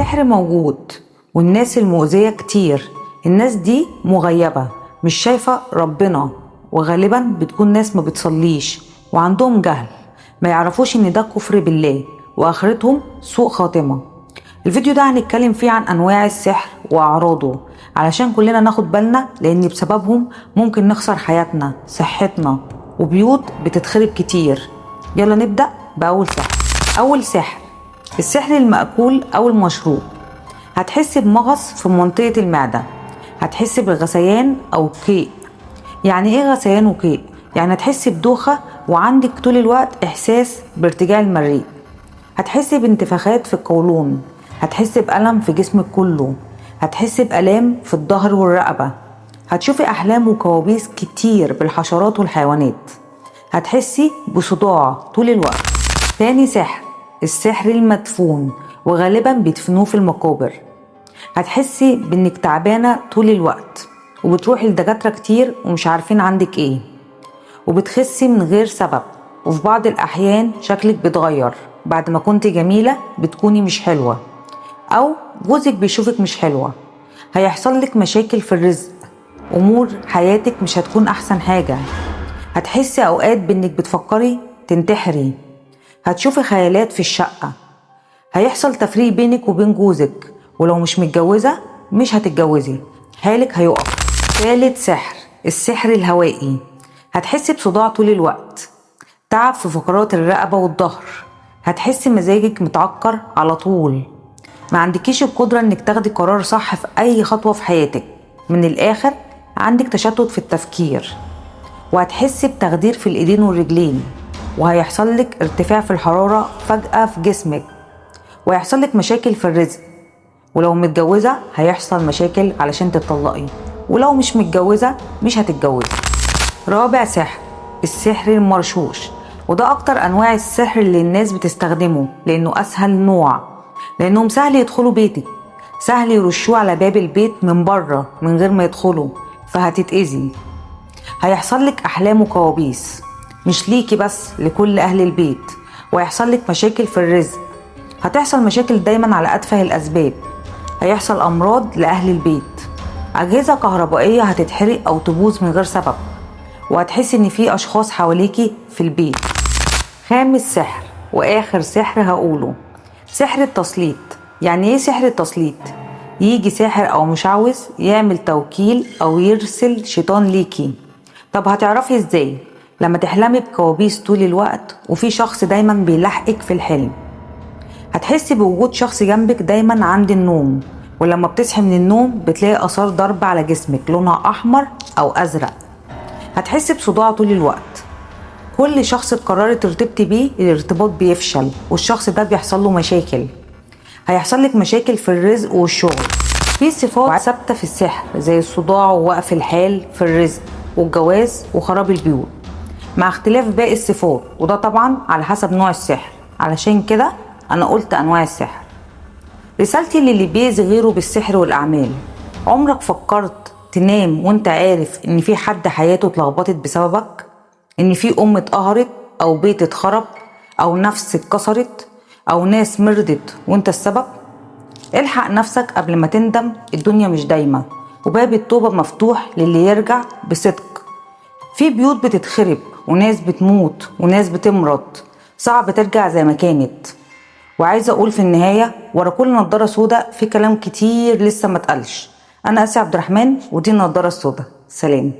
السحر موجود والناس المؤذية كتير. الناس دي مغيبة، مش شايفة ربنا، وغالبا بتكون ناس ما بتصليش وعندهم جهل، ما يعرفوش ان ده كفر بالله واخرتهم سوء خاتمة. الفيديو ده هنتكلم فيه عن انواع السحر واعراضه علشان كلنا ناخد بالنا، لان بسببهم ممكن نخسر حياتنا، صحتنا، وبيوت بتتخرب كتير. يلا نبدأ بأول سحر. أول سحر السحر المأكول أو المشروب. هتحس بمغص في منطقة المعدة، هتحس بغثيان أو قيء. يعني إيه غثيان وقيء؟ يعني هتحس بدوخة وعندك طول الوقت إحساس بارتجاع المريء. هتحس بانتفاخات في القولون، هتحس بألم في جسمك كله، هتحس بألام في الظهر والرقبة، هتشوفي أحلام وكوابيس كتير بالحشرات والحيوانات، هتحسي بصداع طول الوقت. تاني سحر السحر المدفون، وغالبا بيدفنوه في المقابر. هتحسي بانك تعبانة طول الوقت، وبتروحي لدكاترة كتير ومش عارفين عندك ايه، وبتخسي من غير سبب، وفي بعض الأحيان شكلك بيتغير، بعد ما كنت جميلة بتكوني مش حلوة، أو جوزك بيشوفك مش حلوة. هيحصل لك مشاكل في الرزق، أمور حياتك مش هتكون أحسن حاجة. هتحسي أوقات بإنك بتفكري تنتحري، هتشوفي خيالات في الشقة، هيحصل تفريق بينك وبين جوزك، ولو مش متجوزة مش هتتجوزي، حالك هيقف. ثالث سحر السحر الهوائي. هتحسي بصداع طول الوقت، تعب في فقرات الرقبة والظهر، هتحسي مزاجك متعكر على طول، ما عندكيش القدرة انك تاخدي قرار صح في اي خطوة في حياتك. من الاخر عندك تشتت في التفكير، وهتحسي بتخدير في الايدين والرجلين، وهيحصل لك ارتفاع في الحرارة فجأة في جسمك، وهيحصل لك مشاكل في الرزق، ولو متجوزة هيحصل مشاكل علشان تطلقي، ولو مش متجوزة مش هتتجوزي. رابع سحر السحر المرشوش، وده اكتر انواع السحر اللي الناس بتستخدمه لانه اسهل نوع، لانهم سهل يدخلوا بيتك، سهل يرشوه على باب البيت من بره من غير ما يدخلوا، فهتتأذي. هيحصل لك احلام وكوابيس، مش ليكي بس، لكل اهل البيت، وهيحصل لك مشاكل في الرزق، هتحصل مشاكل دايما على اتفه الاسباب، هيحصل امراض لاهل البيت، اجهزه كهربائيه هتتحرق او تبوظ من غير سبب، وهتحسي ان في اشخاص حواليكي في البيت. خامس سحر واخر سحر هقوله سحر التسليط. يعني ايه سحر التسليط؟ يجي ساحر او مشعوذ يعمل توكيل او يرسل شيطان ليكي. طب هتعرفي ازاي؟ لما تحلمي بكوابيس طول الوقت وفي شخص دايما بيلاحقك في الحلم، هتحسي بوجود شخص جنبك دايما عند النوم، ولما بتصحي من النوم بتلاقي اثار ضرب على جسمك لونها احمر او ازرق. هتحسي بصداع طول الوقت، كل شخص قررت ترتبطي بيه الارتباط بيفشل، والشخص ده بيحصل له مشاكل. هيحصل لك مشاكل في الرزق والشغل. في صفات ثابته في السحر زي الصداع ووقف الحال في الرزق والجواز وخراب البيوت، مع اختلاف باقي الصفات، وده طبعا على حسب نوع السحر. علشان كده انا قلت انواع السحر. رسالتي للي بيأذي غيره بالسحر والاعمال: عمرك فكرت تنام وانت عارف ان في حد حياته اتلخبطت بسببك؟ ان في ام اتقهرت، او بيت اتخرب، او نفس اتكسرت، او ناس مرضت وانت السبب؟ الحق نفسك قبل ما تندم، الدنيا مش دايمة، وباب التوبة مفتوح للي يرجع بصدق. في بيوت بتتخرب وناس بتموت وناس بتمرض، صعب ترجع زي ما كانت. وعايزة اقول في النهاية، ورا كل نضارة سودا في كلام كتير لسه ما اتقالش. انا اسيا عبد الرحمن، ودي النضارة السودا. سلام.